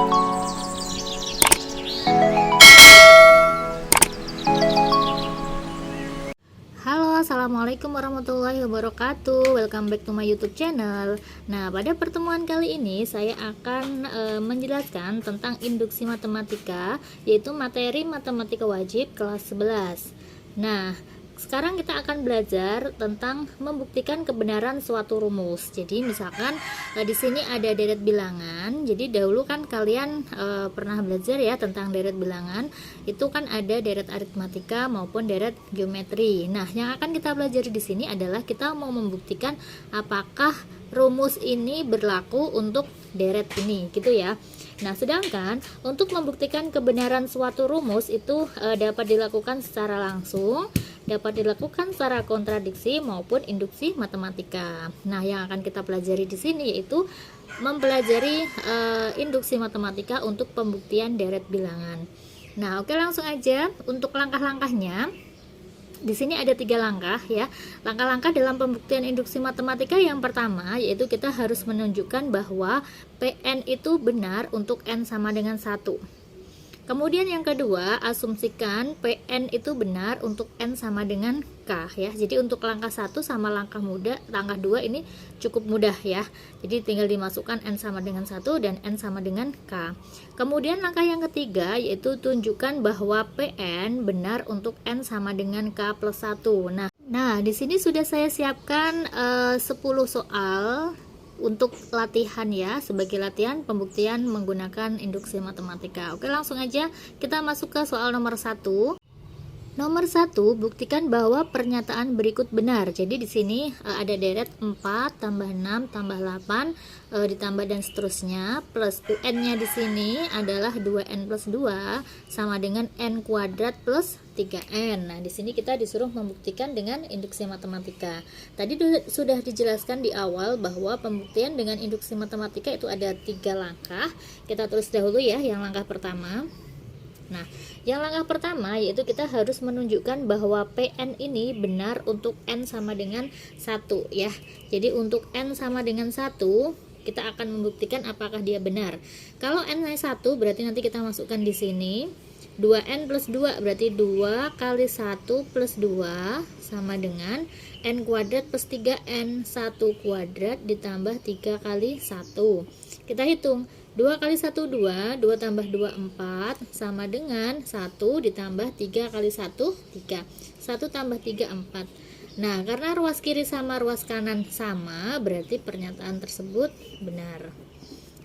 Halo, assalamualaikum warahmatullahi wabarakatuh. Welcome back to my YouTube channel. Nah, pada pertemuan kali ini saya akan menjelaskan tentang induksi matematika, yaitu materi matematika wajib kelas 11. Nah, sekarang kita akan belajar tentang membuktikan kebenaran suatu rumus. Jadi, misalkan di sini ada deret bilangan. Jadi, dahulu kan kalian pernah belajar ya tentang deret bilangan. Itu kan ada deret aritmatika maupun deret geometri. Nah, yang akan kita belajar di sini adalah kita mau membuktikan apakah rumus ini berlaku untuk deret ini, gitu ya. Nah, sedangkan untuk membuktikan kebenaran suatu rumus itu dapat dilakukan secara langsung, dapat dilakukan secara kontradiksi maupun induksi matematika. Nah, yang akan kita pelajari di sini yaitu mempelajari induksi matematika untuk pembuktian deret bilangan. Nah, oke, langsung aja untuk langkah-langkahnya. Di sini ada 3 langkah ya. Langkah-langkah dalam pembuktian induksi matematika yang pertama yaitu kita harus menunjukkan bahwa Pn itu benar untuk n sama dengan 1. Kemudian yang kedua, asumsikan Pn itu benar untuk n sama dengan K ya. Jadi untuk langkah 1 sama langkah 2 ini cukup mudah ya. Jadi tinggal dimasukkan n sama dengan 1 dan n sama dengan K. Kemudian langkah yang ketiga yaitu tunjukkan bahwa Pn benar untuk n sama dengan K plus 1. Nah, di sini sudah saya siapkan 10 soal untuk latihan ya, sebagai latihan pembuktian menggunakan induksi matematika. Oke, langsung aja kita masuk ke soal nomor 1. Nomor 1, buktikan bahwa pernyataan berikut benar. Jadi di sini ada deret 4 tambah 6 tambah 8 ditambah dan seterusnya, plus UN-nya di sini adalah 2n plus 2 sama dengan n kuadrat plus 3n. Nah, di sini kita disuruh membuktikan dengan induksi matematika. Tadi sudah dijelaskan di awal bahwa pembuktian dengan induksi matematika itu ada 3 langkah. Kita tulis dahulu ya yang langkah pertama. Nah, yang langkah pertama yaitu kita harus menunjukkan bahwa Pn ini benar untuk n sama dengan 1 ya. Jadi untuk n sama dengan 1, kita akan membuktikan apakah dia benar. Kalau n-nya 1 berarti nanti kita masukkan di sini 2n plus 2 berarti 2 kali 1 plus 2 sama dengan n kuadrat plus 3n, 1 kuadrat ditambah 3 kali 1. Kita hitung 2 kali 1 2, 2 tambah 2 4 sama dengan 1 ditambah 3 kali 1 3, 1 tambah 3 4. Nah, karena ruas kiri sama ruas kanan sama, berarti pernyataan tersebut benar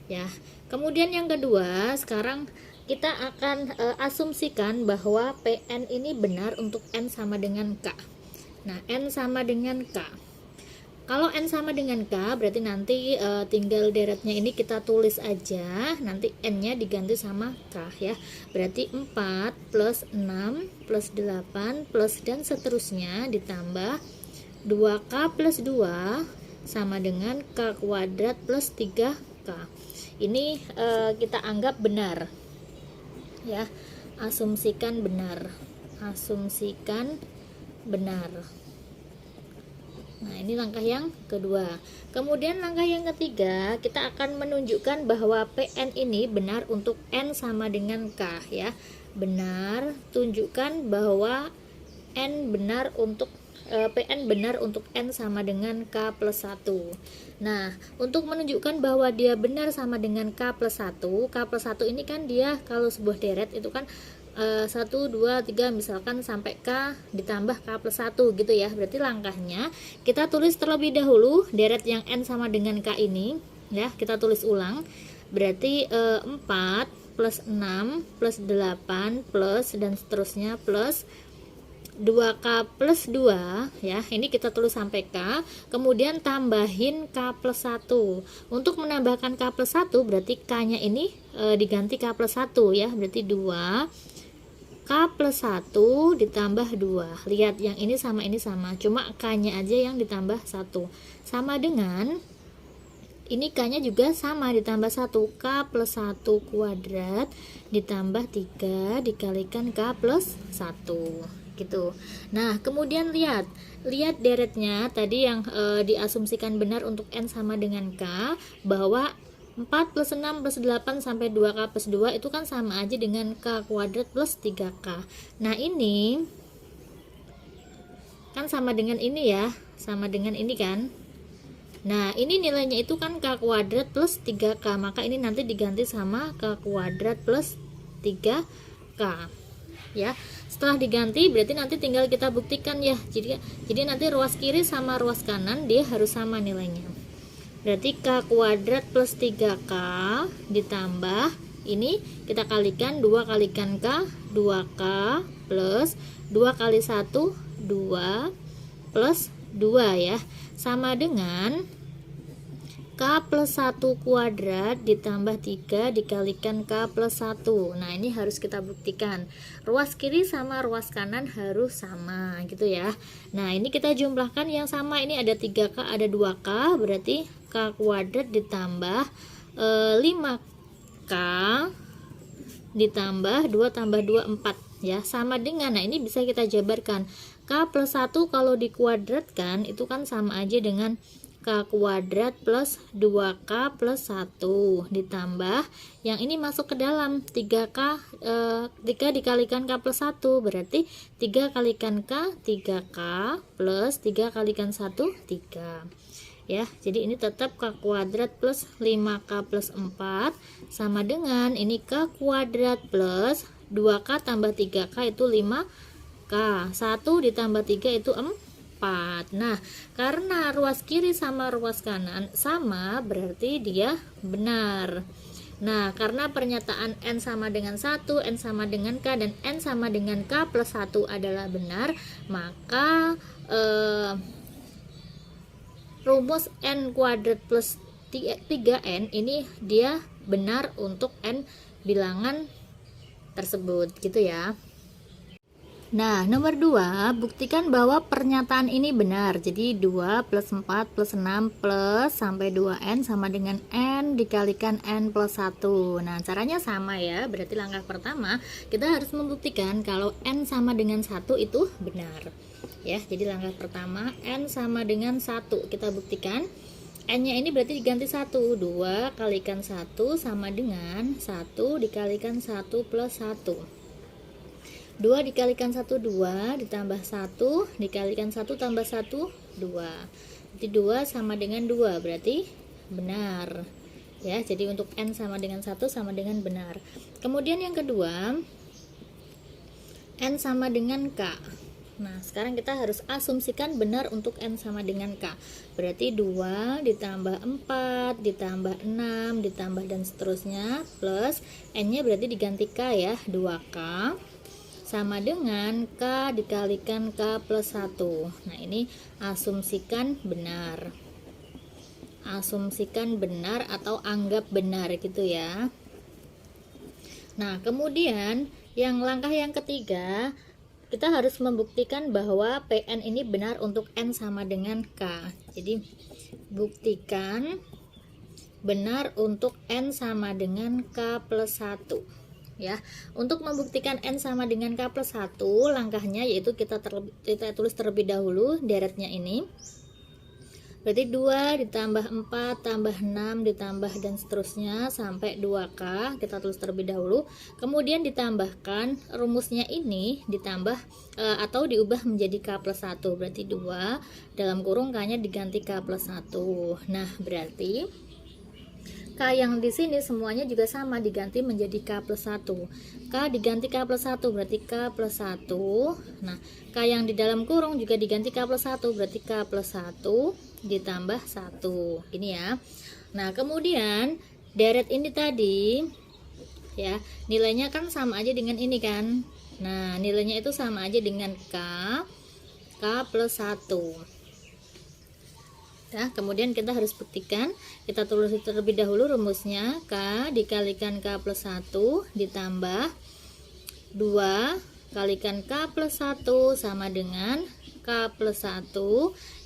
ya. Kemudian yang kedua, sekarang kita akan asumsikan bahwa Pn ini benar untuk n sama dengan K. Nah, n sama dengan K. Kalau n sama dengan K, berarti nanti tinggal deretnya ini kita tulis aja, nanti n-nya diganti sama K ya. Berarti 4 plus 6 plus 8 plus dan seterusnya ditambah 2K plus 2 sama dengan K kuadrat plus 3K. Ini kita anggap benar ya. Asumsikan benar. Asumsikan benar. Nah, ini langkah yang kedua. Kemudian langkah yang ketiga, kita akan menunjukkan bahwa Pn ini benar untuk n sama dengan K ya. Benar, tunjukkan bahwa n benar untuk Pn benar untuk n sama dengan K plus 1. Nah, untuk menunjukkan bahwa dia benar sama dengan K plus 1, K plus 1 ini kan dia kalau sebuah deret itu kan 1, 2, 3 misalkan sampai K ditambah K plus 1 gitu ya. Berarti langkahnya kita tulis terlebih dahulu deret yang n sama dengan K ini ya, kita tulis ulang. Berarti 4 plus 6 plus 8 plus dan seterusnya plus 2K plus 2 ya, ini kita tulis sampai K, kemudian tambahin K plus 1. Untuk menambahkan K plus 1 berarti K nya ini diganti K plus 1 ya, berarti 2 K plus 1 ditambah 2. Lihat yang ini sama, cuma K nya aja yang ditambah 1. Sama dengan ini K nya juga sama ditambah 1, K plus 1 kuadrat ditambah 3 dikalikan K plus 1 gitu. Nah, kemudian lihat deretnya tadi yang diasumsikan benar untuk n sama dengan K, bahwa 4 plus 6 plus 8 sampai 2K plus 2 itu kan sama aja dengan K kuadrat plus 3K. Nah ini kan sama dengan ini ya, sama dengan ini kan. Nah ini nilainya itu kan K kuadrat plus 3K, maka ini nanti diganti sama K kuadrat plus 3K ya. Setelah diganti berarti nanti tinggal kita buktikan ya. Jadi nanti ruas kiri sama ruas kanan dia harus sama nilainya. Berarti K kuadrat plus 3K ditambah ini kita kalikan 2 kalikan K, 2K plus 2 kali 1 2 plus 2 ya, sama dengan K plus 1 kuadrat ditambah 3 dikalikan K plus 1. Nah ini harus kita buktikan ruas kiri sama ruas kanan harus sama gitu ya. Nah ini kita jumlahkan yang sama, ini ada 3K ada 2K, berarti K kuadrat ditambah 5K ditambah 2 tambah 2 4 ya, sama dengan, nah ini bisa kita jabarkan K plus 1 kalau dikuadratkan itu kan sama aja dengan K kuadrat plus 2K plus 1 ditambah yang ini masuk ke dalam 3K 3 dikalikan K plus 1 berarti 3 kalikan K 3K plus 3 kalikan 1 3 ya. Jadi ini tetap K kuadrat plus 5K plus 4 sama dengan ini K kuadrat plus 2K tambah 3K itu 5K, 1 ditambah 3 itu 4. Nah karena ruas kiri sama ruas kanan sama berarti dia benar. Nah karena pernyataan N sama dengan 1, N sama dengan K, dan N sama dengan K plus 1 adalah benar, maka rumus N kuadrat plus 3N ini dia benar untuk N bilangan tersebut gitu ya. Nah nomor 2, buktikan bahwa pernyataan ini benar. Jadi 2 plus 4 plus 6 plus sampai 2N sama dengan N dikalikan N plus 1. Nah caranya sama ya, berarti langkah pertama kita harus membuktikan kalau N sama dengan 1 itu benar ya. Jadi langkah pertama N sama dengan 1 kita buktikan. N nya ini berarti diganti 1, 2 kalikan 1 sama dengan 1 dikalikan 1 plus 1. 2 dikalikan 1 2 ditambah 1 dikalikan 1 tambah 1 2. Jadi 2 sama dengan 2 berarti benar ya. Jadi untuk N sama dengan 1 sama dengan benar. Kemudian yang kedua N sama dengan K. Nah sekarang kita harus asumsikan benar untuk N sama dengan K. Berarti 2 ditambah 4 ditambah 6 ditambah dan seterusnya plus N nya berarti diganti K ya, 2K sama dengan K dikalikan K plus 1. Nah ini asumsikan benar, asumsikan benar atau anggap benar gitu ya. Nah kemudian yang langkah yang ketiga kita harus membuktikan bahwa PN ini benar untuk N sama dengan K. Jadi buktikan benar untuk N sama dengan K plus 1 ya. Untuk membuktikan N sama dengan K plus 1 langkahnya yaitu kita tulis terlebih dahulu deretnya ini. Berarti 2 ditambah 4 tambah 6 ditambah dan seterusnya sampai 2K kita tulis terlebih dahulu. Kemudian ditambahkan rumusnya ini ditambah atau diubah menjadi K plus 1. Berarti 2 dalam kurung K nya diganti K plus 1. Nah berarti K yang di sini semuanya juga sama diganti menjadi K plus 1. K diganti K plus 1 berarti K plus 1. Nah K yang di dalam kurung juga diganti K plus 1 berarti K plus 1 ditambah 1 ini ya. Nah kemudian deret ini tadi ya nilainya kan sama aja dengan ini kan. Nah nilainya itu sama aja dengan K plus 1 ya. Kemudian kita harus buktikan, kita tulis terlebih dahulu rumusnya. K dikalikan K plus 1 ditambah 2 kalikan K plus 1 sama dengan K plus 1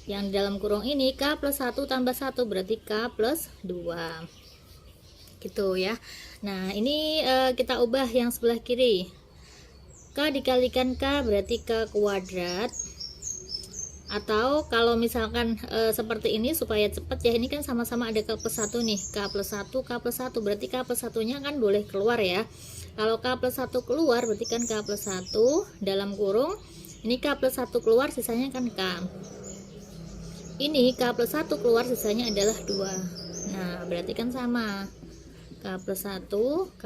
yang di dalam kurung ini K plus 1 tambah 1 berarti K plus 2 gitu ya. Nah ini kita ubah yang sebelah kiri. K dikalikan K berarti K kuadrat Atau kalau misalkan seperti ini supaya cepat ya, ini kan sama-sama ada K plus 1 nih, K plus 1, K plus 1, berarti K plus 1 nya kan boleh keluar ya. Kalau K plus 1 keluar berarti kan K plus 1 dalam kurung, ini K plus 1 keluar sisanya kan K. Ini K plus 1 keluar sisanya adalah 2. Nah berarti kan sama, K plus 1, K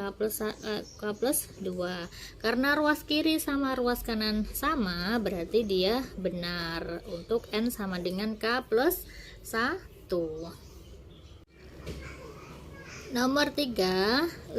plus 2. Karena ruas kiri sama ruas kanan sama, berarti dia benar untuk N sama dengan K plus 1. Nomor 3, 5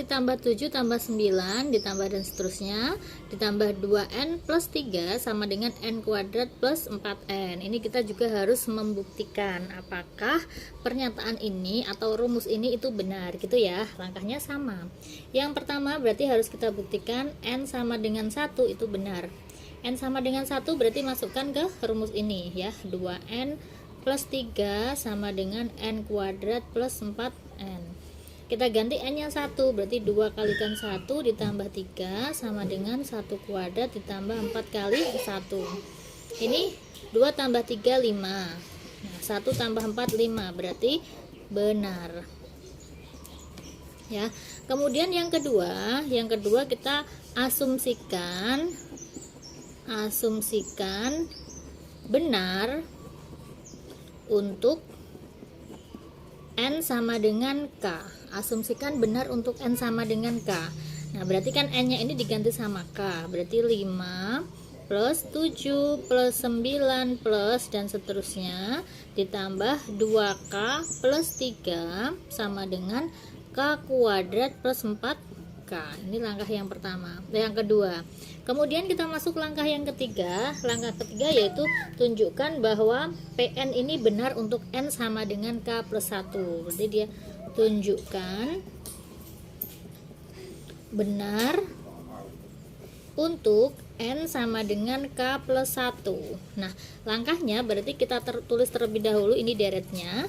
ditambah 7 tambah 9 ditambah dan seterusnya ditambah 2N plus 3 sama dengan N kuadrat plus 4N. Ini kita juga harus membuktikan apakah pernyataan ini atau rumus ini itu benar gitu ya. Langkahnya sama. Yang pertama berarti harus kita buktikan N sama dengan 1 itu benar. N sama dengan 1 berarti masukkan ke rumus ini ya. 2N plus 3 sama dengan N kuadrat plus 4N. Kita ganti N nya 1, berarti 2 kalikan 1 ditambah 3 sama dengan 1 kuadrat ditambah 4 kali 1. Ini 2 tambah 3 5. Nah 1 tambah 4 5, berarti benar ya. Kemudian yang kedua kita asumsikan benar untuk N sama dengan K. Asumsikan benar untuk N sama dengan K. Nah berarti kan N nya ini diganti sama K, berarti 5 plus 7 plus 9 plus dan seterusnya ditambah 2K plus 3 sama dengan K kuadrat plus 4K. Ini langkah yang pertama, yang kedua. Kemudian kita masuk langkah yang ketiga. Langkah ketiga yaitu tunjukkan bahwa PN ini benar untuk N sama dengan K plus 1. Berarti dia tunjukkan benar untuk N sama dengan K plus 1. Nah langkahnya berarti kita tulis terlebih dahulu ini deretnya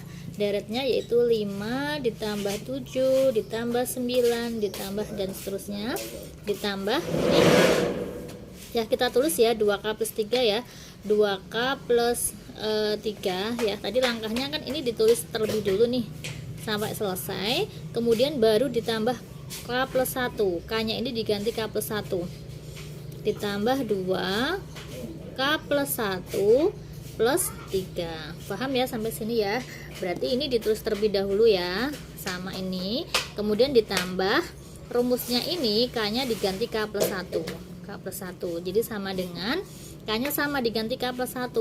yaitu 5 ditambah 7 ditambah 9 ditambah dan seterusnya ditambah ini ya, kita tulis ya 2K plus 3 ya, 2K plus 3 ya. Tadi langkahnya kan ini ditulis terlebih dulu nih sampai selesai, kemudian baru ditambah K plus 1, K nya ini diganti K plus 1 ditambah 2 K plus 1 plus 3. Paham ya sampai sini ya? Berarti ini ditulis terlebih dahulu ya sama ini, kemudian ditambah rumusnya ini K nya diganti K plus 1, K plus 1, jadi sama dengan K nya sama diganti K plus 1,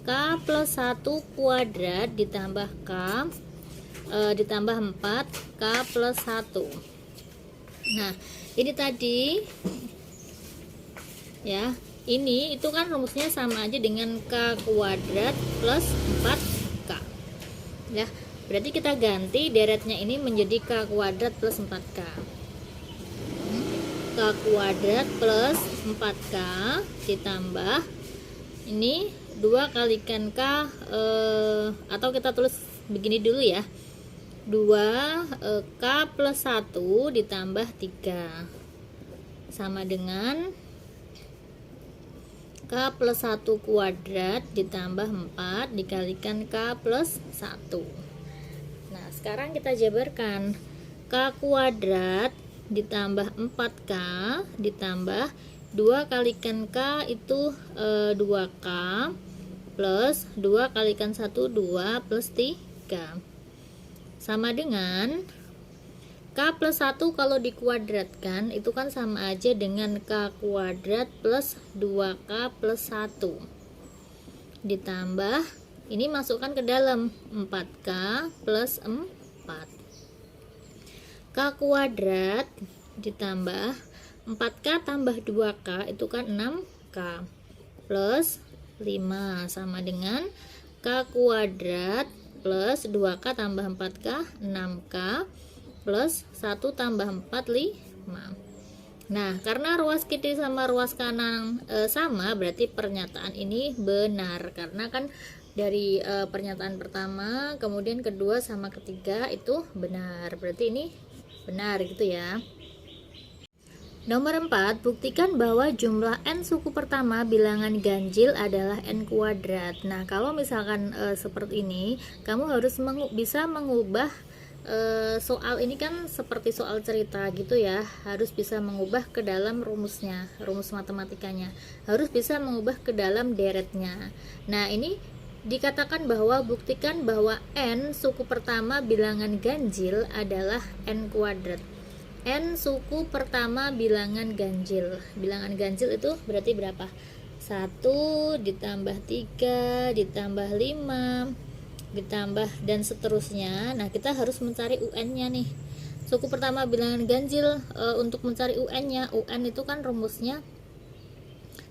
K plus 1 kuadrat ditambah K ditambah 4 K plus 1. Nah ini tadi ya, ini itu kan rumusnya sama aja dengan K kuadrat plus 4K ya. Berarti kita ganti deretnya ini menjadi K kuadrat plus 4K. K kuadrat plus 4K ditambah ini 2 kalikan K atau kita tulis begini dulu ya, 2 K plus 1 ditambah 3 sama dengan K plus 1 kuadrat ditambah 4 dikalikan K plus 1. Nah sekarang kita jabarkan, K kuadrat ditambah 4K ditambah 2 kalikan K itu 2K plus 2 kalikan 1 2 plus 3 sama dengan K plus 1 kalau dikuadratkan itu kan sama aja dengan K kuadrat plus 2K plus 1 ditambah ini masukkan ke dalam 4K plus 4 K kuadrat ditambah 4K tambah 2K itu kan 6K plus 5 sama dengan K kuadrat plus 2K tambah 4K 6K plus 1 tambah 4 5. Nah karena ruas kiri sama ruas kanan sama, berarti pernyataan ini benar karena kan dari pernyataan pertama kemudian kedua sama ketiga itu benar, berarti ini benar gitu ya. Nomor 4, buktikan bahwa jumlah n suku pertama bilangan ganjil adalah n kuadrat. Nah, kalau misalkan seperti ini, kamu harus bisa mengubah soal ini kan seperti soal cerita gitu ya, harus bisa mengubah ke dalam rumusnya, rumus matematikanya, harus bisa mengubah ke dalam deretnya. Nah, ini dikatakan bahwa buktikan bahwa n suku pertama bilangan ganjil adalah n kuadrat. N suku pertama bilangan ganjil. Bilangan ganjil itu berarti berapa? 1 ditambah 3 ditambah 5 ditambah dan seterusnya. Nah, kita harus mencari UN-nya nih. Suku pertama bilangan ganjil, untuk mencari UN-nya, UN itu kan rumusnya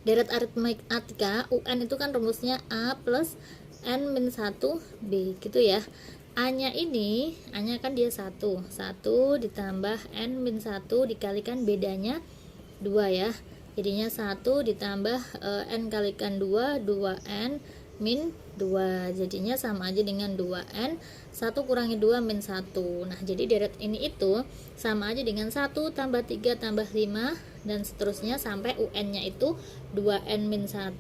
deret aritmatika, UN itu kan rumusnya A plus N min 1 B gitu ya. A-nya ini, A-nya kan dia 1 ditambah N min 1 dikalikan bedanya 2 ya, jadinya 1 ditambah N kalikan 2, 2N min 2, jadinya sama aja dengan 2N, 1 kurangi 2 min 1. Nah, jadi deret ini itu sama aja dengan 1 tambah 3 tambah 5 dan seterusnya sampai UN-nya itu 2N min 1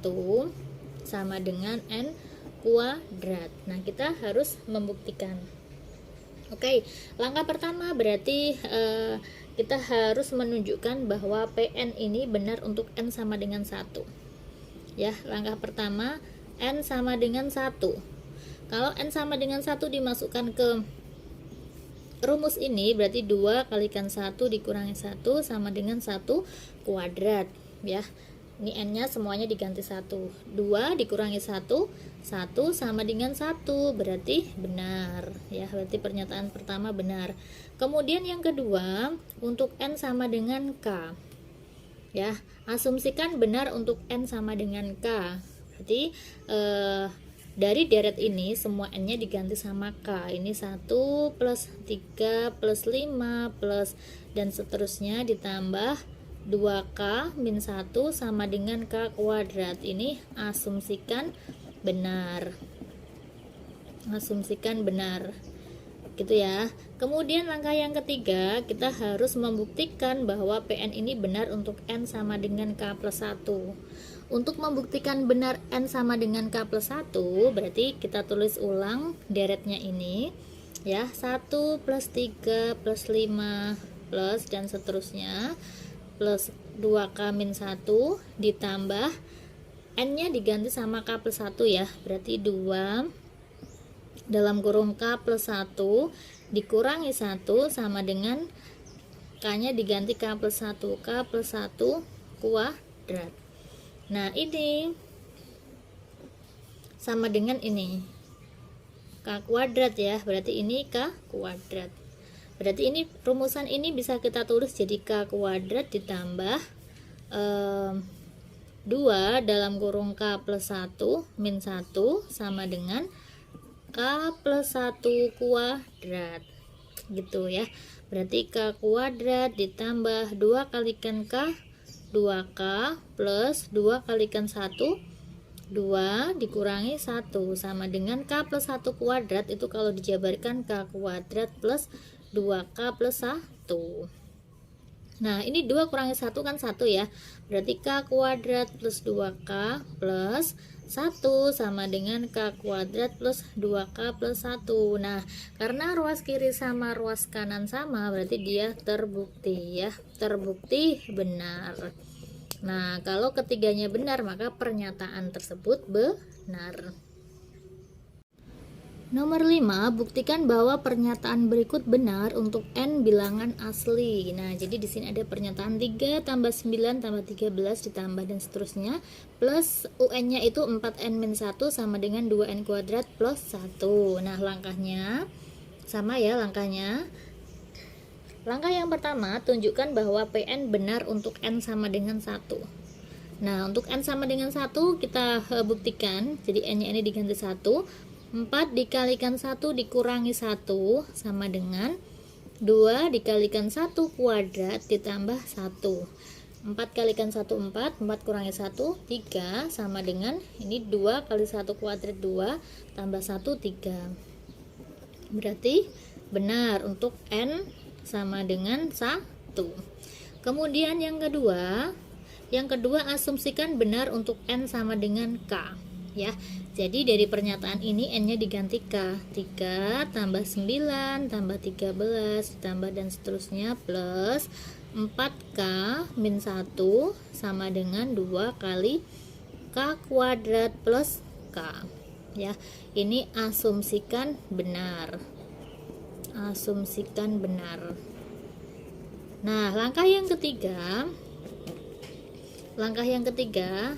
sama dengan N kuadrat. Nah, kita harus membuktikan. Oke, langkah pertama berarti kita harus menunjukkan bahwa PN ini benar untuk N sama dengan 1 ya. Langkah pertama, N sama dengan 1. Kalau N sama dengan 1 dimasukkan ke rumus ini, berarti 2 kalikan 1 dikurangi 1 sama dengan 1 kuadrat ya. Ini N-nya semuanya diganti 1. 2 dikurangi 1, 1 sama dengan 1, berarti benar ya. Berarti pernyataan pertama benar. Kemudian yang kedua, untuk N sama dengan K ya, asumsikan benar untuk N sama dengan K. Berarti dari deret ini semua N-nya diganti sama K. Ini 1 plus 3 plus 5 plus dan seterusnya ditambah 2K min 1 sama dengan K kuadrat. Ini asumsikan benar. Asumsikan benar. Gitu ya. Kemudian langkah yang ketiga, kita harus membuktikan bahwa PN ini benar untuk N sama dengan K plus 1. Untuk membuktikan benar N sama dengan K plus 1, berarti kita tulis ulang deretnya ini ya. 1 plus 3 plus 5 plus dan seterusnya plus 2K min 1 ditambah N-nya diganti sama K plus 1 ya, berarti 2 dalam kurung K plus 1 dikurangi 1 sama dengan K-nya diganti K plus 1, K plus 1 kuadrat. Nah, ini sama dengan ini K kuadrat ya, berarti ini K kuadrat. Berarti ini rumusan ini bisa kita tulis jadi K kuadrat ditambah 2 dalam kurung K plus 1 min 1 sama dengan K plus 1 kuadrat gitu ya. Berarti K kuadrat ditambah 2 kalikan K, 2K plus 2 kalikan 1, 2 dikurangi 1 sama dengan K plus 1 kuadrat. Itu kalau dijabarkan K kuadrat plus 2K plus 1. Nah, ini 2 kurangi 1 kan 1 ya. Berarti K kuadrat plus 2K plus 1 sama dengan K kuadrat plus 2K plus 1. Nah, karena ruas kiri sama ruas kanan sama, berarti dia terbukti ya. Terbukti benar. Nah, kalau ketiganya benar, maka pernyataan tersebut benar. Nomor 5, buktikan bahwa pernyataan berikut benar untuk N bilangan asli. Nah, jadi di sini ada pernyataan 3 tambah 9 tambah 13 ditambah dan seterusnya plus UN-nya itu 4N min 1 sama dengan 2N kuadrat plus 1. Nah, langkahnya sama ya langkahnya. Langkah yang pertama, tunjukkan bahwa PN benar untuk N sama dengan 1. Nah, untuk N sama dengan 1 kita buktikan. Jadi N-nya ini diganti 1. 4 dikalikan 1 dikurangi 1 sama dengan 2 dikalikan 1 kuadrat ditambah 1. 4 kalikan 1 4, 4 kurangi 1 3 sama dengan ini 2 kali 1 kuadrat 2 tambah 1 3. Berarti benar untuk N sama dengan 1. Kemudian yang kedua asumsikan benar untuk n sama dengan k ya. Jadi dari pernyataan ini n-nya diganti k. 3 tambah 9 tambah 13 tambah dan seterusnya plus 4k min 1 sama dengan 2 kali k kuadrat plus k ya. Ini asumsikan benar. Asumsikan benar. Nah, langkah yang ketiga,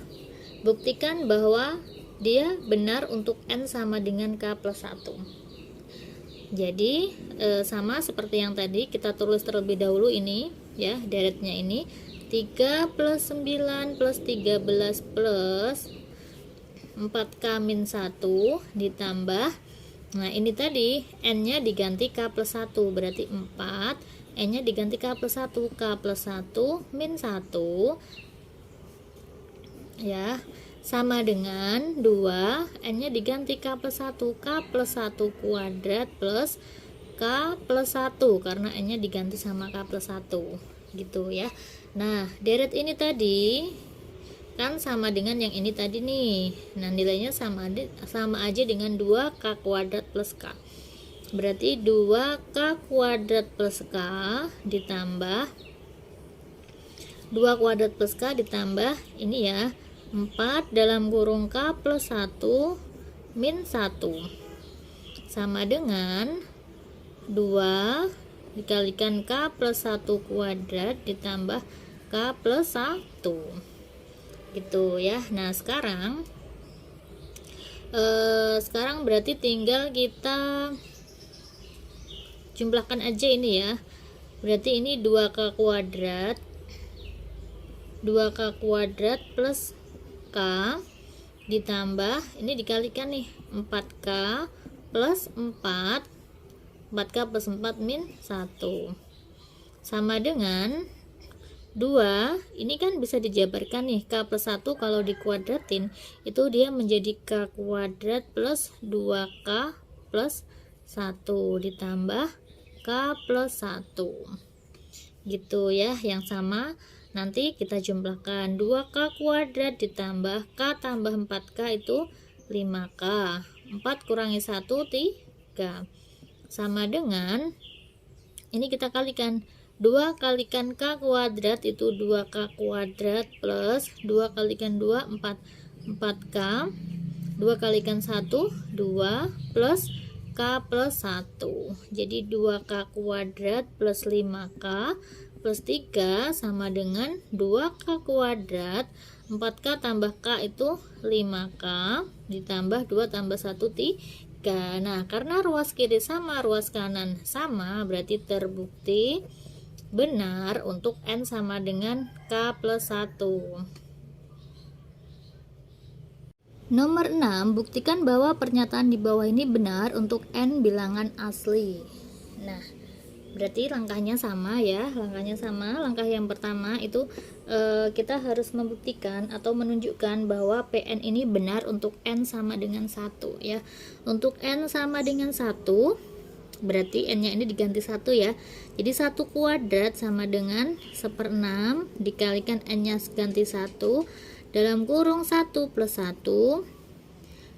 buktikan bahwa dia benar untuk n sama dengan k plus 1. Jadi sama seperti yang tadi, kita tulis terlebih dahulu ini ya, deretnya ini 3 plus 9 plus 13 plus 4k min 1 ditambah, nah ini tadi n nya diganti k plus 1, berarti 4, n nya diganti k plus 1, k plus 1 min 1 ya, sama dengan 2, n nya diganti k plus 1, k plus 1 kuadrat plus k plus 1, karena n nya diganti sama k plus 1 gitu ya. Nah, deret ini tadi kan sama dengan yang ini tadi nih. Nah, nilainya sama aja dengan 2k kuadrat plus k. Berarti 2k kuadrat plus k ditambah 2 kuadrat plus k ditambah ini ya, 4 dalam kurung k plus 1 min 1 sama dengan 2 dikalikan k plus 1 kuadrat ditambah k plus 1 gitu ya. Nah, sekarang berarti tinggal kita jumlahkan aja ini ya. Berarti ini 2k kuadrat plus k ditambah ini dikalikan nih 4k plus 4k plus 4 min 1 sama dengan 2, ini kan bisa dijabarkan nih, k plus 1 kalau dikuadratin itu dia menjadi k kuadrat plus 2k plus 1 ditambah k plus 1 gitu ya. Yang sama nanti kita jumlahkan 2k kuadrat ditambah k tambah 4k itu 5k, 4 kurangi 1 3 sama dengan ini kita kalikan 2 kalikan k kuadrat itu 2k kuadrat plus 2 kalikan 2 4k, 2 kalikan 1 2 plus k plus 1, jadi 2k kuadrat plus 5k plus 3 sama dengan 2k kuadrat 4k tambah k itu 5k ditambah 2 tambah 1 3. Nah, karena ruas kiri sama ruas kanan sama, berarti terbukti benar untuk n sama dengan k plus 1. Nomor 6, buktikan bahwa pernyataan di bawah ini benar untuk n bilangan asli. Nah, berarti langkahnya sama ya, langkah yang pertama itu kita harus membuktikan atau menunjukkan bahwa Pn ini benar untuk n sama dengan 1 ya. Untuk n sama dengan 1 berarti n nya ini diganti 1 ya, jadi 1 kuadrat sama dengan 1/6 dikalikan n nya ganti 1 dalam kurung 1 plus 1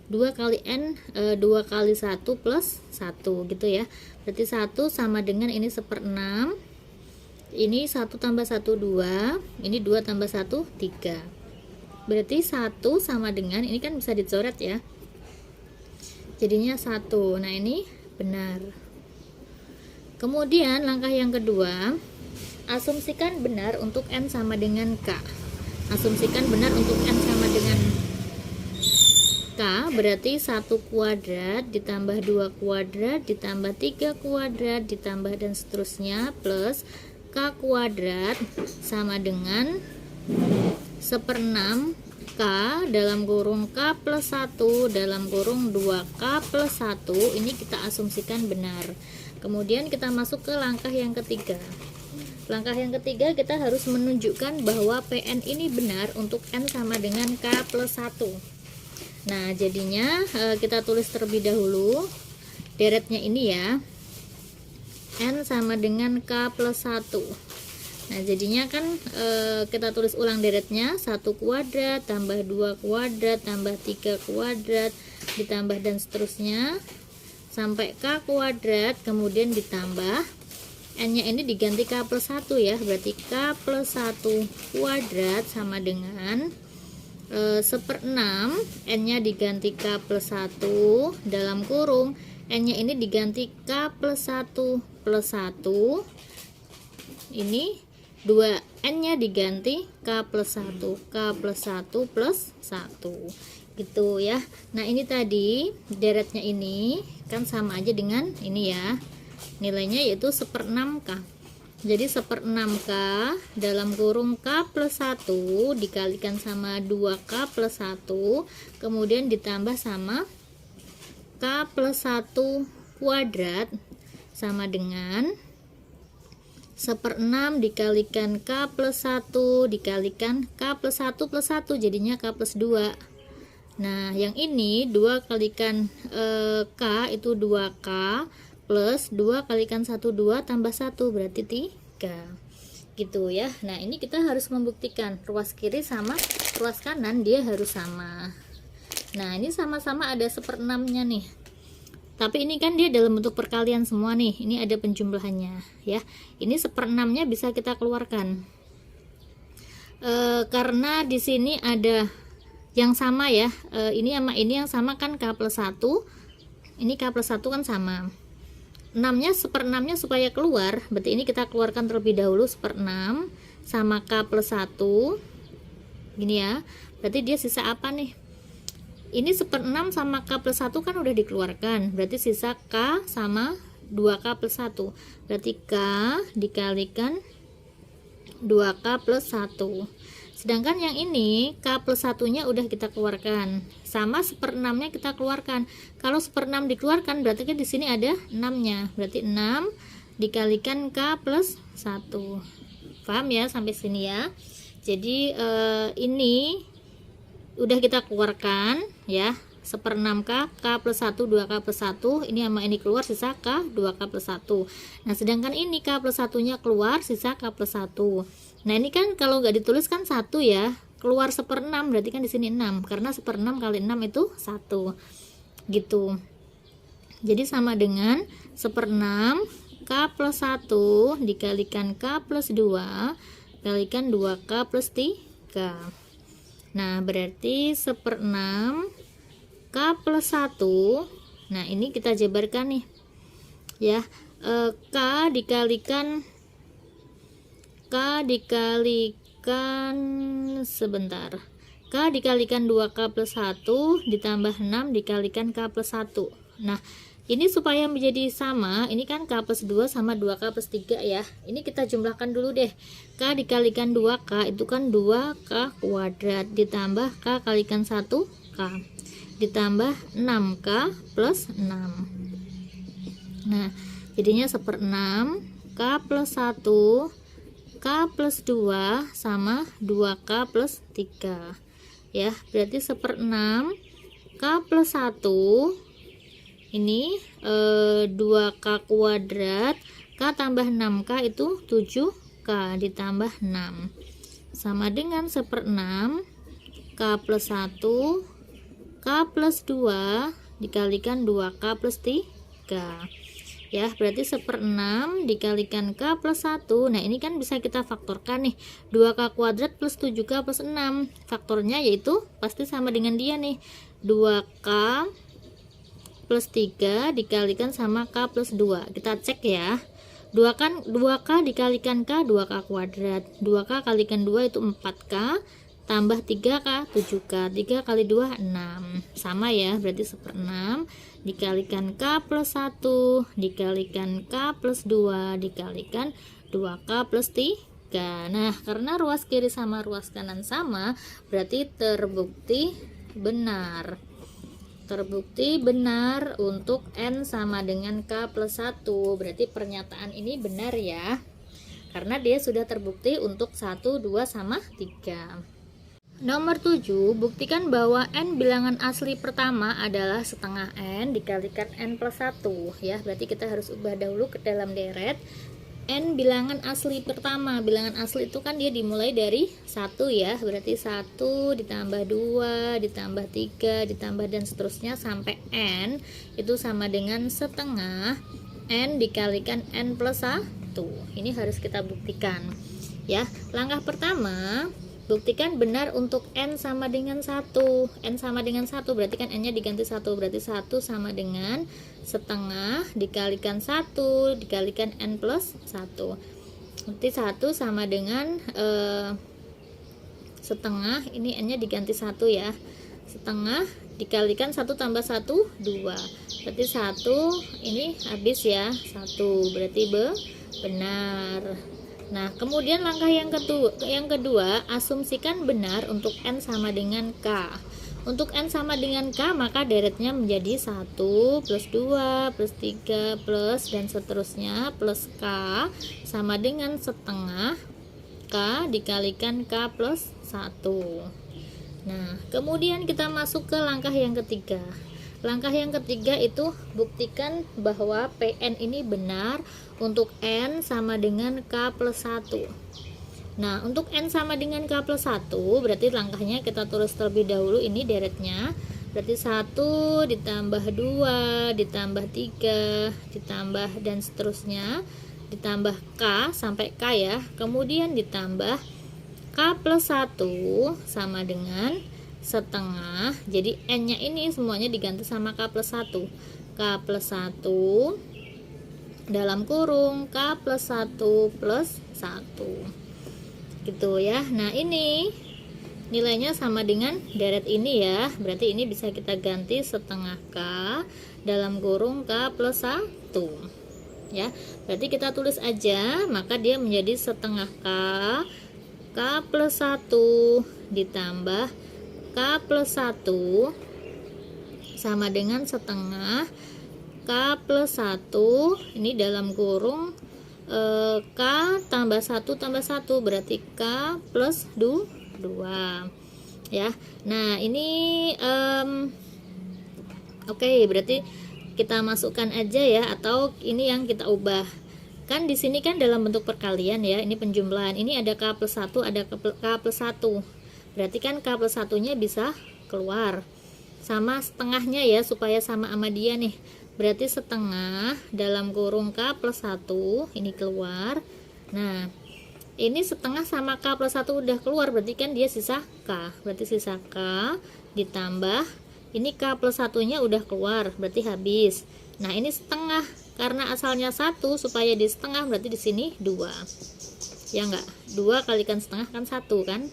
2 kali n 2 kali 1 plus 1 gitu ya. Berarti 1 sama dengan ini 1/6, ini 1 tambah 1 2, ini 2 tambah 1 3, berarti 1 sama dengan ini kan bisa dicoret ya, jadinya 1. Nah, ini benar. Kemudian langkah yang kedua, asumsikan benar untuk n sama dengan k. Asumsikan benar untuk n sama dengan k, berarti 1 kuadrat ditambah 2 kuadrat ditambah 3 kuadrat ditambah dan seterusnya plus k kuadrat sama dengan 1/6 k dalam kurung k plus 1 dalam kurung 2k plus 1. Ini kita asumsikan benar. Kemudian kita masuk ke langkah yang ketiga. Langkah yang ketiga kita harus menunjukkan bahwa Pn ini benar untuk n sama dengan k plus 1. Nah, jadinya kita tulis terlebih dahulu deretnya ini ya, n sama dengan k plus 1. Nah jadinya kan kita tulis ulang deretnya, 1 kuadrat tambah 2 kuadrat tambah 3 kuadrat ditambah dan seterusnya sampai K kuadrat, kemudian ditambah N nya ini diganti K plus 1 ya, berarti K plus 1 kuadrat sama dengan 1/6, N nya diganti K plus 1 dalam kurung, N nya ini diganti K plus 1 plus 1, ini 2, N nya diganti K plus 1, K plus 1 plus 1 gitu ya. Nah ini tadi deretnya ini kan sama aja dengan ini ya, nilainya yaitu 1/6K. Jadi 1/6K dalam kurung K plus 1 dikalikan sama 2K plus 1 kemudian ditambah sama K plus 1 kuadrat sama dengan 1/6 dikalikan K plus 1 dikalikan K plus 1 plus 1 jadinya K plus 2. Nah yang ini 2 kalikan K itu 2K plus 2 kalikan 1 2 tambah 1 berarti 3 gitu ya. Nah ini kita harus membuktikan ruas kiri sama ruas kanan dia harus sama. Nah ini sama-sama ada 1/6 nya nih, tapi ini kan dia dalam bentuk perkalian semua nih, ini ada penjumlahannya ya. Ini 1/6 nya bisa kita keluarkan karena di sini ada yang sama ya, ini sama ini yang sama kan K plus 1, ini K plus 1 kan sama, 6 nya 1/6 nya supaya keluar, berarti ini kita keluarkan terlebih dahulu 1/6 sama K plus 1 gini ya, berarti dia sisa apa nih, ini 1/6 sama K plus 1 kan udah dikeluarkan, berarti sisa K sama 2K plus 1, berarti K dikalikan 2K plus 1. Sedangkan yang ini K plus 1 nya udah kita keluarkan, sama 1/6 nya kita keluarkan. Kalau 1/6 dikeluarkan berarti kan di sini ada 6 nya, berarti 6 dikalikan K plus 1. Paham ya sampai sini ya. Jadi ini udah kita keluarkan ya, 1/6K, K plus 1, 2K plus 1, ini sama ini keluar, sisa K, 2K plus 1. Nah sedangkan ini K plus 1 nya keluar, sisa K plus 1. Nah ini kan kalau nggak ditulis kan 1 ya, keluar 1/6 berarti kan di sini 6, karena 1/6 kali 6 itu 1 gitu. Jadi sama dengan 1/6 K plus 1 dikalikan K plus 2 kalikan 2K plus 3. Nah berarti 1/6 K plus 1, nah ini kita jabarkan nih ya, K dikalikan sebentar, K dikalikan 2K plus 1 ditambah 6 dikalikan K plus 1. Nah ini supaya menjadi sama, ini kan K plus 2 sama 2K plus 3 ya, ini kita jumlahkan dulu deh. K dikalikan 2K itu kan 2K kuadrat ditambah K kalikan 1K ditambah 6K plus 6. Nah jadinya 1/6 K plus 1 K plus 2 sama 2K plus 3 ya, berarti 1/6 K plus 1 ini 2K kuadrat, K tambah 6K itu 7K ditambah 6 sama dengan 1/6 K plus 1 K plus 2 dikalikan 2K plus 3 ya, berarti 1/6 dikalikan K plus 1. Nah ini kan bisa kita faktorkan nih, 2K kuadrat plus 7K plus 6, faktornya yaitu pasti sama dengan dia nih, 2K plus 3 dikalikan sama K plus 2. Kita cek ya, 2K dikalikan K 2K kuadrat, 2K kalikan 2 itu 4K tambah 3K 7K, 3 kali 2 6, sama ya, berarti 1/6 dikalikan K plus 1 dikalikan K plus 2 dikalikan 2K plus 3. Nah karena ruas kiri sama ruas kanan sama, berarti terbukti benar untuk N sama dengan K plus 1, berarti pernyataan ini benar ya, karena dia sudah terbukti untuk 1, 2, sama 3. Nomor 7, buktikan bahwa N bilangan asli pertama adalah setengah N dikalikan N plus 1 ya, berarti kita harus ubah dahulu ke dalam deret. n bilangan asli pertama. Bilangan asli itu kan dia dimulai dari 1 ya, berarti 1 ditambah 2 ditambah 3 ditambah dan seterusnya sampai n itu sama dengan setengah n dikalikan n plus 1. Ini harus kita buktikan ya. Langkah pertama, buktikan benar untuk n sama dengan 1. N sama dengan 1 berarti kan n nya diganti 1, berarti 1 sama dengan setengah dikalikan 1 dikalikan n plus 1. Berarti 1 sama dengan setengah, ini n nya diganti 1 ya, setengah dikalikan 1 tambah 1 2, berarti 1 ini habis ya, 1 berarti benar. Nah, kemudian langkah yang kedua, asumsikan benar untuk n sama dengan k. Untuk n sama dengan k, maka deretnya menjadi 1 plus 2 plus 3 plus dan seterusnya plus k sama dengan setengah k dikalikan k plus 1. Nah, kemudian kita masuk ke langkah yang ketiga. Langkah yang ketiga itu buktikan bahwa Pn ini benar untuk n sama dengan k plus 1. Nah, untuk n sama dengan k plus 1 berarti langkahnya kita tulis terlebih dahulu ini deretnya. Berarti 1 ditambah 2 ditambah 3 ditambah dan seterusnya ditambah k sampai k ya. Kemudian ditambah k plus 1 sama dengan setengah, jadi n nya ini semuanya diganti sama k plus 1, k plus 1 dalam kurung k plus 1 plus 1 gitu ya. Nah, ini nilainya sama dengan deret ini ya, berarti ini bisa kita ganti setengah k dalam kurung k plus 1 ya. Berarti kita tulis aja, maka dia menjadi setengah k plus 1 ditambah k plus 1 sama dengan setengah k plus 1 ini dalam kurung k tambah 1 tambah 1 berarti k plus 2 ya. Nah, ini oke, berarti kita masukkan aja ya, atau ini yang kita ubah. Kan di sini kan dalam bentuk perkalian ya, ini penjumlahan. Ini ada k plus 1, ada k plus 1. Berarti kan k plus 1-nya bisa keluar sama setengahnya ya, supaya sama dia nih. Berarti setengah dalam kurung k plus 1 ini keluar. Nah, ini setengah sama k plus 1 udah keluar, berarti kan dia sisa k. Berarti sisa k ditambah ini k plus 1-nya udah keluar, berarti habis. Nah, ini setengah karena asalnya 1, supaya di setengah berarti di sini 2. Ya enggak? 2 kalikan setengah kan 1 kan?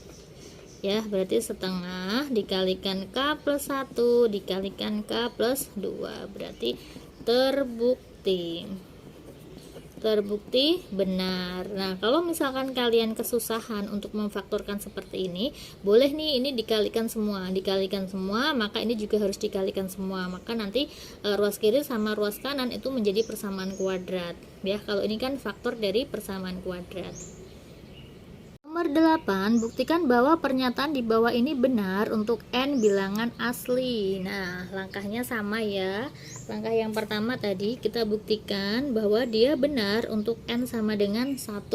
Ya, berarti setengah dikalikan k plus 1 dikalikan k plus 2 berarti terbukti benar. Nah, kalau misalkan kalian kesusahan untuk memfaktorkan seperti ini, boleh nih ini dikalikan semua, maka ini juga harus dikalikan semua, maka nanti ruas kiri sama ruas kanan itu menjadi persamaan kuadrat ya. Kalau ini kan faktor dari persamaan kuadrat. Nomor 8, buktikan bahwa pernyataan di bawah ini benar untuk n bilangan asli. Nah, langkahnya sama ya. Langkah yang pertama tadi kita buktikan bahwa dia benar untuk n sama dengan 1.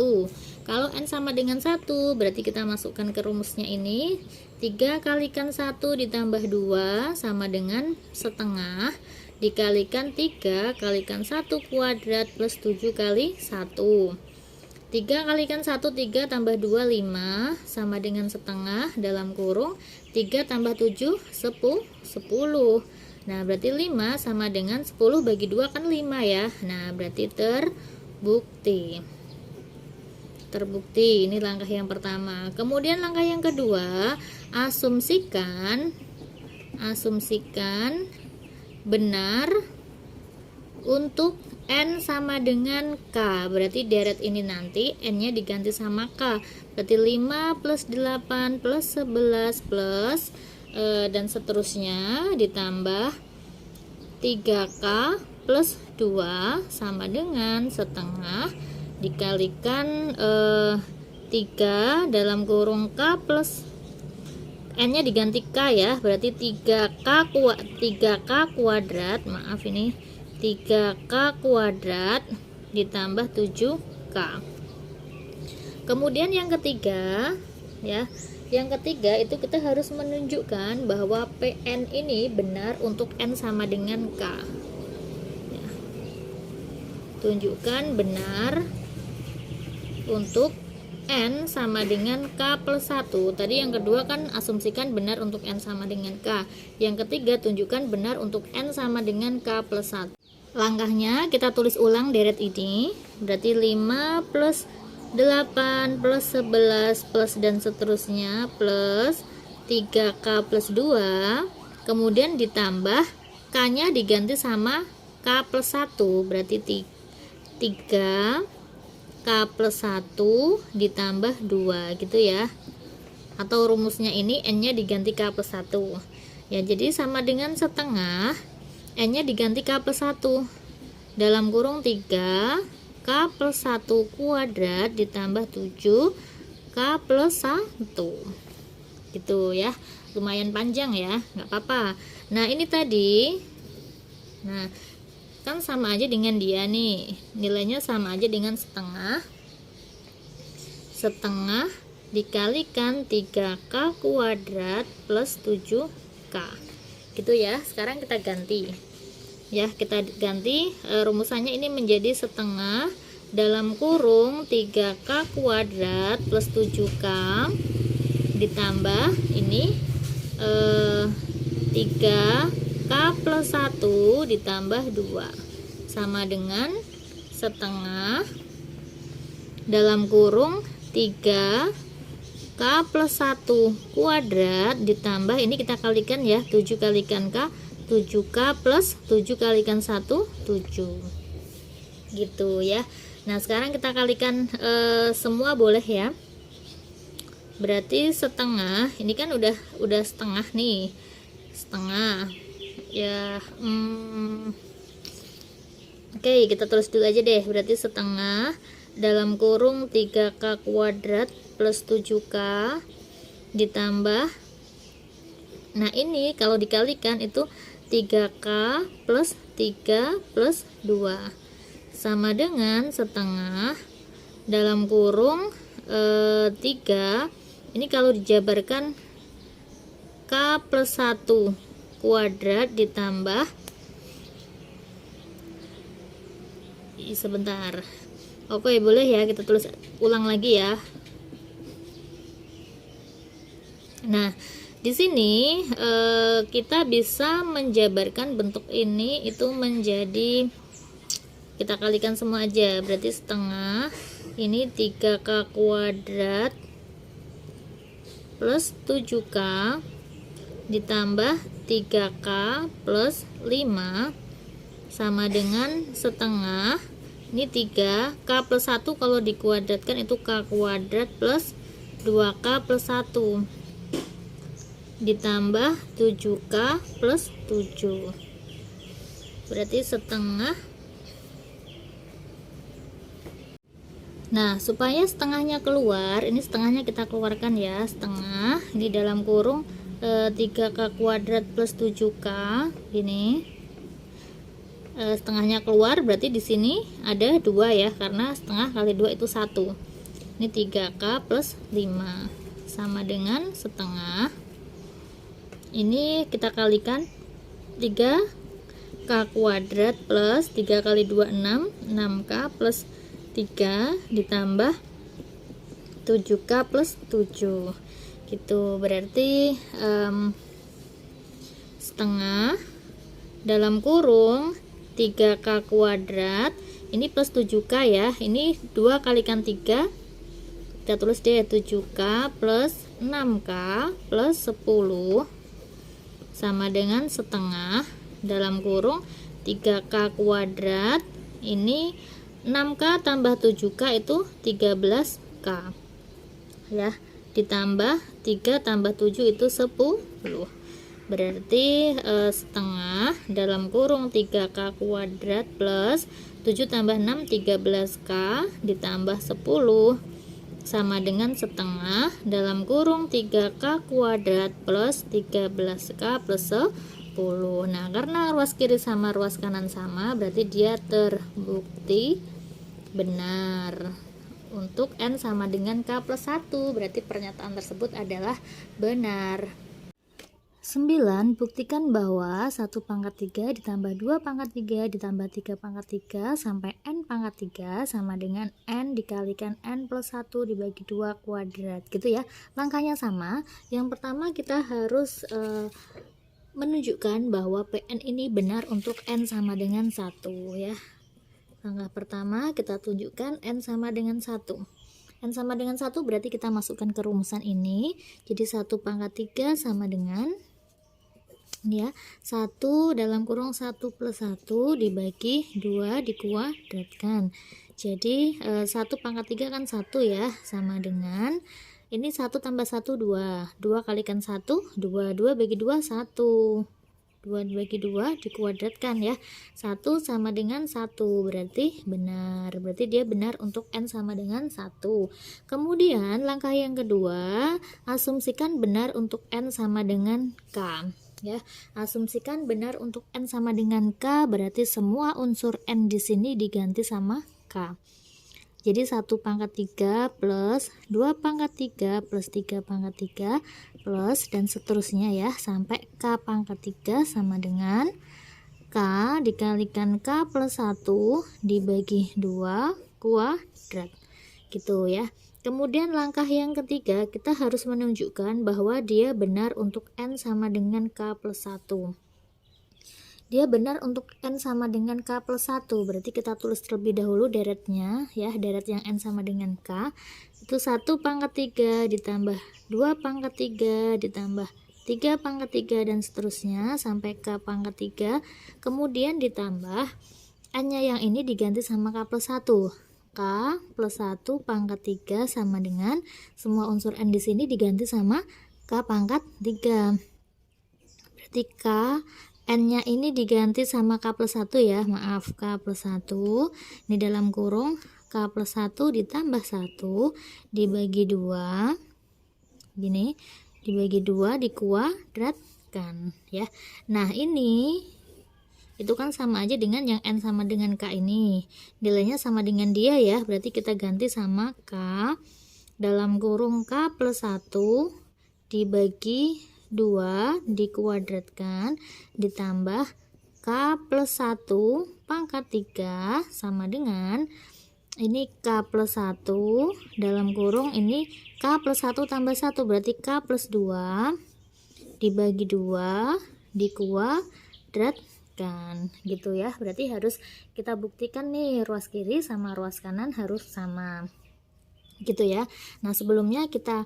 Kalau n sama dengan 1, berarti kita masukkan ke rumusnya ini. 3 kalikan 1 ditambah 2 sama dengan setengah dikalikan 3 kalikan 1 kuadrat plus 7 kali 1. 3 kalikan 1 3 tambah 2 5 sama dengan setengah dalam kurung 3 tambah 7 10. Nah, berarti 5 sama dengan 10 bagi 2 kan 5 ya. Nah, berarti terbukti. Ini langkah yang pertama. Kemudian langkah yang kedua, asumsikan benar untuk n sama dengan k. Berarti deret ini nanti n nya diganti sama k, berarti 5 plus 8 plus 11 plus dan seterusnya ditambah 3k plus 2 sama dengan setengah dikalikan 3 dalam kurung k plus n nya diganti k ya, berarti 3k kuadrat, maaf ini 3k kuadrat ditambah 7k K. Kemudian yang ketiga ya, yang ketiga itu kita harus menunjukkan bahwa Pn ini benar untuk N sama dengan K ya. Tunjukkan benar untuk N sama dengan K plus 1. Tadi yang kedua kan asumsikan benar untuk N sama dengan K. Yang ketiga tunjukkan benar untuk N sama dengan K plus 1. Langkahnya kita tulis ulang deret ini. Berarti 5 plus 8 plus 11 plus dan seterusnya plus 3K plus 2. Kemudian ditambah K nya diganti sama K plus 1. Berarti 3K plus 1 ditambah 2 gitu ya. Atau rumusnya ini N nya diganti K plus 1 ya, jadi sama dengan setengah N nya diganti K plus 1 dalam kurung 3 K plus 1 kuadrat ditambah 7K plus 1 gitu ya. Lumayan panjang ya, nggak apa-apa. Nah ini tadi, nah kan sama aja dengan dia nih, nilainya sama aja dengan setengah dikalikan 3K kuadrat plus 7K gitu ya. Sekarang kita ganti ya, kita ganti rumusannya ini menjadi setengah dalam kurung 3K kuadrat plus 7K ditambah ini 3K plus 1 ditambah 2 sama dengan setengah dalam kurung 3K plus 1 kuadrat ditambah ini kita kalikan ya, 7 kalikan K, 7K plus 7 kalikan 1 7 gitu ya. Nah sekarang kita kalikan semua boleh ya. Berarti setengah ini kan udah setengah nih, setengah ya. Oke, kita tulis dulu aja deh. Berarti setengah dalam kurung 3K kuadrat plus 7K ditambah, nah ini kalau dikalikan itu 3K plus 3 plus 2 sama dengan setengah dalam kurung 3, ini kalau dijabarkan K plus 1 kuadrat ditambah, sebentar, oke boleh ya, kita tulis ulang lagi ya. Nah di sini kita bisa menjabarkan bentuk ini itu menjadi, kita kalikan semua aja, berarti setengah ini 3K kuadrat plus 7K ditambah 3K plus 5 sama dengan setengah ini 3K plus 1 kalau dikuadratkan itu K kuadrat plus 2K plus 1 ditambah 7K plus 7, berarti setengah. Nah supaya setengahnya keluar, ini setengahnya kita keluarkan ya, setengah di dalam kurung 3K kuadrat plus 7K ini setengahnya keluar, berarti di sini ada 2 ya, karena setengah kali 2 itu 1. Ini 3K plus 5 sama dengan setengah, ini kita kalikan 3K kuadrat plus 3 kali 2 6, 6K plus 3 ditambah 7K plus 7 gitu. Berarti setengah dalam kurung 3K kuadrat ini plus 7K ya, ini 2 kalikan 3, kita tulis deh 7K plus 6K plus 10 sama dengan setengah dalam kurung 3K kuadrat ini 6K tambah 7K itu 13K ya, ditambah 3 tambah 7 itu 10, berarti setengah dalam kurung 3K kuadrat plus 7 tambah 6 13K ditambah 10 sama dengan setengah dalam kurung 3K kuadrat plus 13K plus 10. Nah karena ruas kiri sama ruas kanan sama, berarti dia terbukti benar. untuk N sama dengan K plus 1, berarti pernyataan tersebut adalah benar. 9. Buktikan bahwa 1 pangkat 3 ditambah 2 pangkat 3 ditambah 3 pangkat 3 sampai N pangkat 3 sama dengan N dikalikan N plus 1 dibagi 2 kuadrat, gitu ya. Langkahnya sama. Yang pertama kita harus menunjukkan bahwa PN ini benar untuk N sama dengan 1 ya. Langkah pertama kita tunjukkan N sama dengan 1. N sama dengan 1 berarti kita masukkan ke rumusan ini. Jadi 1 pangkat 3 sama dengan ya 1 dalam kurung 1 plus 1 dibagi 2 dikuadratkan. Jadi 1 pangkat 3 kan 1 ya, sama dengan ini 1 tambah 1 2 kalikan 1 2 bagi 2 1 2 dibagi 2 dikuadratkan ya. 1 sama dengan 1 berarti benar. Berarti dia benar untuk N sama dengan 1. Kemudian langkah yang kedua, asumsikan benar untuk N sama dengan K. Ya, asumsikan benar untuk N sama dengan K, berarti semua unsur N di sini diganti sama K. Jadi 1 pangkat 3 plus 2 pangkat 3 plus 3 pangkat 3 plus dan seterusnya ya, sampai K pangkat 3 sama dengan K dikalikan K plus 1 dibagi 2 kuadrat, gitu ya. Kemudian langkah yang ketiga, kita harus menunjukkan bahwa dia benar untuk N sama dengan K plus 1. Dia benar untuk N sama dengan K plus 1, berarti kita tulis terlebih dahulu deretnya ya, deret yang N sama dengan K itu 1 pangkat 3 ditambah 2 pangkat 3 ditambah 3 pangkat 3 dan seterusnya sampai K pangkat 3, kemudian ditambah N-nya yang ini diganti sama K plus 1. K plus 1 pangkat 3 sama dengan semua unsur N di sini diganti sama K pangkat 3. Berarti K N-nya ini diganti sama K plus 1 ya, maaf, K plus 1 ini dalam kurung K plus 1 ditambah 1 dibagi 2 gini, dibagi 2 dikuadratkan ya. Nah ini itu kan sama aja dengan yang N sama dengan K ini, nilainya sama dengan dia ya, berarti kita ganti sama K dalam kurung K plus 1 dibagi 2 dikuadratkan ditambah K plus 1 pangkat 3 sama dengan ini K plus 1 dalam kurung ini K plus 1 tambah 1 berarti K plus 2 dibagi 2 dikuadratkan, gitu ya. Berarti harus kita buktikan nih ruas kiri sama ruas kanan harus sama, gitu ya. Nah sebelumnya kita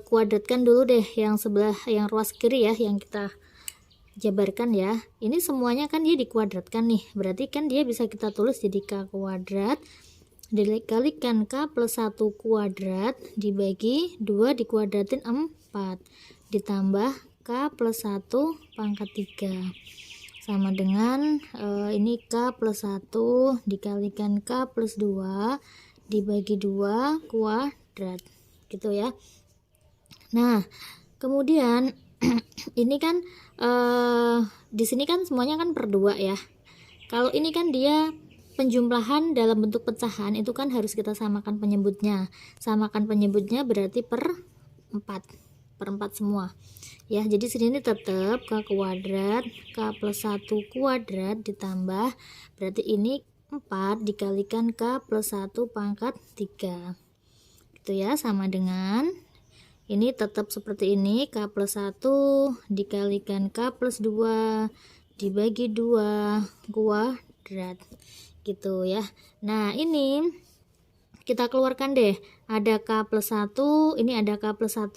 kuadratkan dulu deh yang sebelah yang ruas kiri ya, yang kita jabarkan ya. Ini semuanya kan dia dikuadratkan nih, berarti kan dia bisa kita tulis jadi K kuadrat dikalikan K plus 1 kuadrat dibagi 2 dikuadratin 4 ditambah K plus 1 pangkat 3 sama dengan ini K plus 1 dikalikan K plus 2 dibagi 2 kuadrat, gitu ya. Nah kemudian ini kan di sini kan semuanya kan per 2 ya. Kalau ini kan dia penjumlahan dalam bentuk pecahan, itu kan harus kita samakan penyebutnya. Samakan penyebutnya berarti per 4 semua ya. Jadi sini tetap K kuadrat K plus 1 kuadrat ditambah berarti ini 4 dikalikan K plus 1 pangkat 3, gitu ya, sama dengan ini tetap seperti ini K plus 1 dikalikan K plus 2 dibagi 2 kuadrat, gitu ya. Nah ini kita keluarkan deh, ada K plus 1 ini ada K plus 1,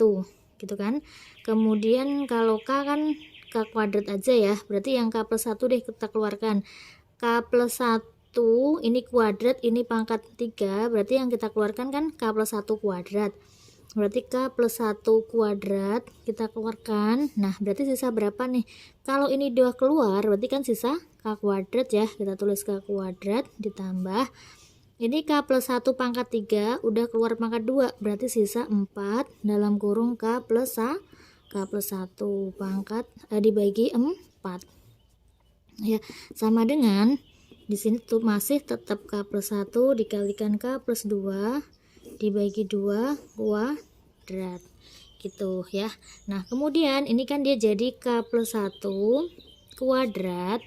gitu kan. Kemudian kalau K kan K kuadrat aja ya, berarti yang K plus 1 deh kita keluarkan. K plus 1 ini kuadrat, ini pangkat 3, berarti yang kita keluarkan kan K plus 1 kuadrat, berarti K plus 1 kuadrat kita keluarkan. Nah berarti sisa berapa nih? Kalau ini 2 keluar berarti kan sisa K kuadrat ya, kita tulis K kuadrat ditambah ini K plus 1 pangkat 3 udah keluar pangkat 2 berarti sisa 4 dalam kurung K plus 1 pangkat dibagi 4 ya, sama dengan di sini tuh masih tetap K plus 1 dikalikan K plus 2 dibagi 2 kuadrat gitu ya. Nah kemudian ini kan dia jadi K plus 1 kuadrat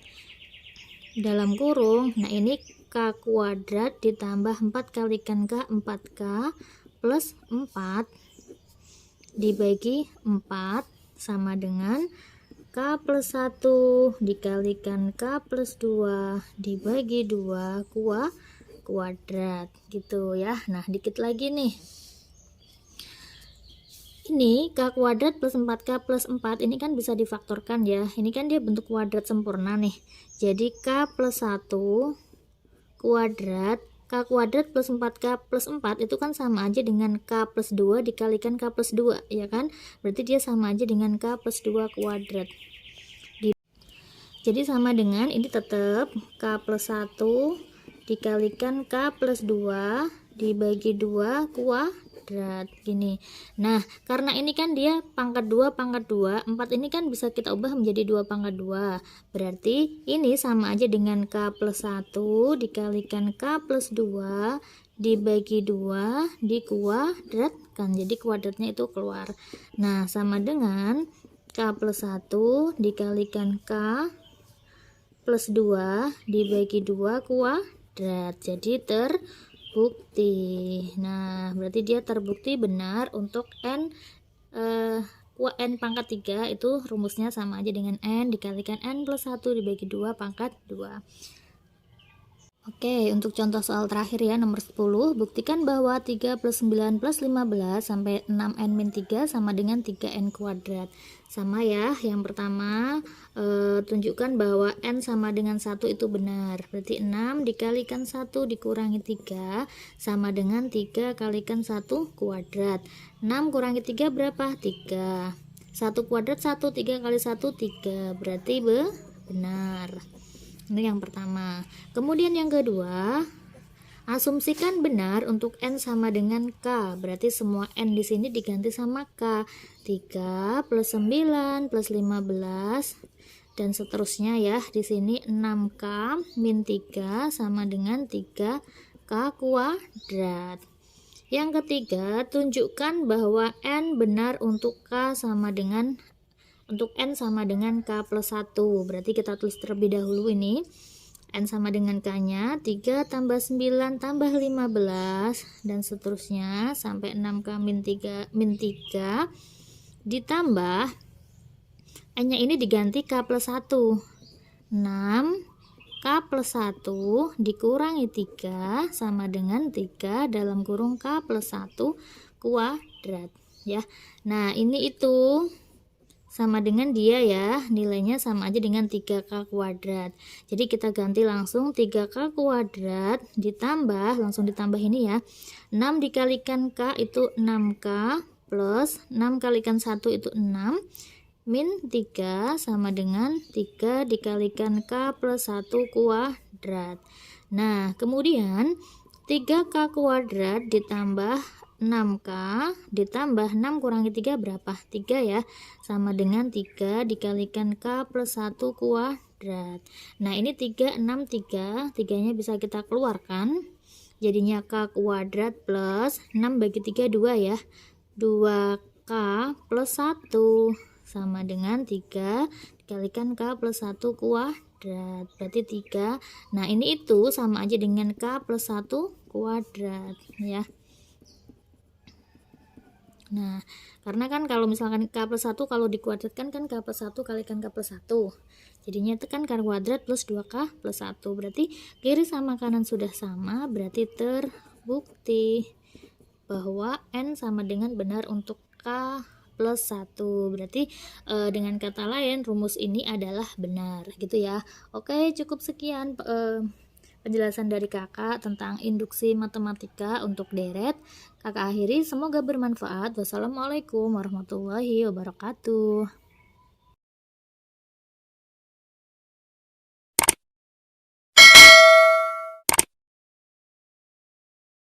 dalam kurung. Nah ini K kuadrat ditambah 4 kalikan K, 4K plus 4 dibagi 4 sama dengan K plus 1 dikalikan K plus 2 dibagi 2 kuadrat gitu ya. Nah dikit lagi nih, ini K kuadrat plus 4K plus 4 ini kan bisa difaktorkan ya. Ini kan dia bentuk kuadrat sempurna nih. Jadi K plus 1 kuadrat, K kuadrat plus 4K plus 4 itu kan sama aja dengan K plus 2 dikalikan K plus 2 ya kan. Berarti dia sama aja dengan K plus 2 kuadrat. Jadi sama dengan ini tetap K plus 1 dikalikan K plus 2 dibagi 2 kuadrat gini. Nah karena ini kan dia pangkat 2 pangkat 2, 4 ini kan bisa kita ubah menjadi 2 pangkat 2, berarti ini sama aja dengan K plus 1 dikalikan K plus 2 dibagi 2 dikuadratkan, jadi kuadratnya itu keluar. Nah sama dengan K plus 1 dikalikan K plus 2 dibagi 2 kuadrat, jadi terbukti. Nah berarti dia terbukti benar untuk n pangkat 3 itu rumusnya sama aja dengan n dikalikan n plus 1 dibagi 2 pangkat 2. Oke, untuk contoh soal terakhir ya, nomor 10, buktikan bahwa 3 plus 9 plus 15 sampai 6n min 3 sama dengan 3n kuadrat. Sama ya, yang pertama tunjukkan bahwa n sama dengan 1 itu benar. Berarti 6 dikalikan 1 dikurangi 3 sama dengan 3 kalikan 1 kuadrat. 6 kurangi 3 berapa? 3. 1 kuadrat 1, 3 kali 1 3. Berarti benar. Ini yang pertama. Kemudian yang kedua, asumsikan benar untuk n sama dengan k. Berarti semua n di sini diganti sama k. 3 plus 9 plus 15 dan seterusnya ya. Di sini 6k min 3 sama dengan 3k kuadrat. Yang ketiga, tunjukkan bahwa n benar untuk k sama dengan n sama dengan k plus 1. Berarti kita tulis terlebih dahulu ini n sama dengan k nya 3 tambah 9 tambah 15 dan seterusnya sampai 6k min 3 ditambah n nya ini diganti k plus 1, 6 k plus 1 dikurangi 3 sama dengan 3 dalam kurung k plus 1 kuadrat ya. Nah ini itu sama dengan dia ya, nilainya sama aja dengan 3k kuadrat. Jadi kita ganti langsung 3k kuadrat ditambah, langsung ditambah ini ya, 6 dikalikan k itu 6k plus 6 kalikan 1 itu 6 min 3 sama dengan 3 dikalikan k plus 1 kuadrat. Nah kemudian 3k kuadrat ditambah 6k ditambah 6 kurangi 3 berapa? 3 ya, sama dengan 3 dikalikan k plus 1 kuadrat. Nah ini 3, 6, 3 nya bisa kita keluarkan, jadinya k kuadrat plus 6 bagi 3 2 ya, 2k plus 1 sama dengan 3 dikalikan k plus 1 kuadrat, berarti 3. Nah ini itu sama aja dengan k plus 1 kuadrat ya. Nah, karena kan kalau misalkan k plus 1 kalau dikuadratkan kan k plus 1 kalikan k plus 1. Jadinya itu kan k kuadrat plus 2k plus 1. Berarti kiri sama kanan sudah sama, berarti terbukti bahwa n sama dengan benar untuk k plus 1. Berarti dengan kata lain rumus ini adalah benar gitu ya. Oke, cukup sekian penjelasan dari kakak tentang induksi matematika untuk deret. Kakak akhiri, semoga bermanfaat. Wassalamualaikum warahmatullahi wabarakatuh.